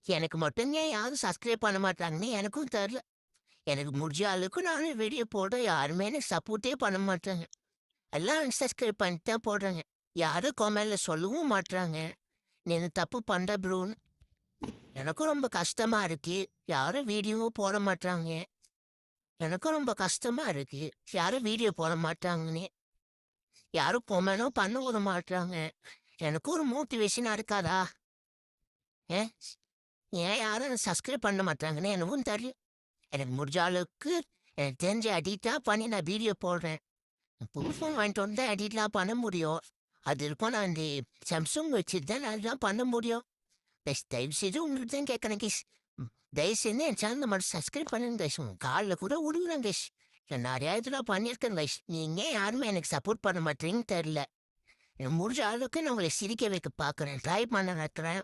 எனக்கு மட்டும் ஏன் யாரும் சப்ஸ்கிரைப் பண்ண மாட்டாங்கன்னு எனக்கும் தெரியல. எனக்கு முடிஞ்ச அளவுக்கு நானும் வீடியோ போடுறேன். யாருமே எனக்கு சப்போர்ட்டே பண்ண மாட்றாங்க. எல்லாம் அன்சப்ஸ்கிரைப் பண்ணிட்டு தான் போடுறாங்க. யாரும் கமெண்ட்ல சொல்லவும் மாட்றாங்க. "நீ இது தப்பு பண்ற ப்ரோன்னு." எனக்கும் ரொம்ப கஷ்டமா இருக்கு. யாரும் வீடியோவும் போட மாட்றாங்க. எனக்கும் ரொம்ப கஷ்டமா இருக்கு. யாரும் வீடியோ போட மாட்றாங்கன்னு. யாரும் கமெண்ட்டும் பண்ண விட மாட்றாங்க. எனக்கும் ஒரு மோட்டிவேஷனா இருக்காதா? ஏ ஏன் யாரும் சப்ஸ்கிரைப் பண்ண மாட்றாங்கன்னு எனக்கும் தெரியும். எனக்கு முடிஞ்ச அளவுக்கு எனக்கு தெரிஞ்ச எடிட்டா பண்ணி நான் வீடியோ போடுறேன். புது ஃபோன் வாங்கிட்டு வந்து தான் எடிட்லாம் பண்ண முடியும். அது இருக்கும் நான் இந்த Samsung வச்சுட்டு தான் நான் அதெல்லாம் பண்ண முடியும். ப்ளீஸ் தயவுசெய்து உங்களுக்கு தான் கேட்குறேன் கைஸ். தயவுசெய்து என் சேனலை மட்டும் சப்ஸ்கிரைப் பண்ணுங்க கைஸ். உங்க காலில் கூட விழுகுறேன் கைஸ். நான் நிறையா இதெல்லாம் பண்ணியிருக்கேன் கைஸ். நீங்க ஏன் யாருமே எனக்கு சப்போர்ட் பண்ண மாட்டீங்கன்னு தெரில. எனக்கு முடிஞ்ச அளவுக்கு நான் உங்களை சிரிக்க வைக்க பார்க்குறேன். ட்ரை பண்ண வைக்கிறேன்.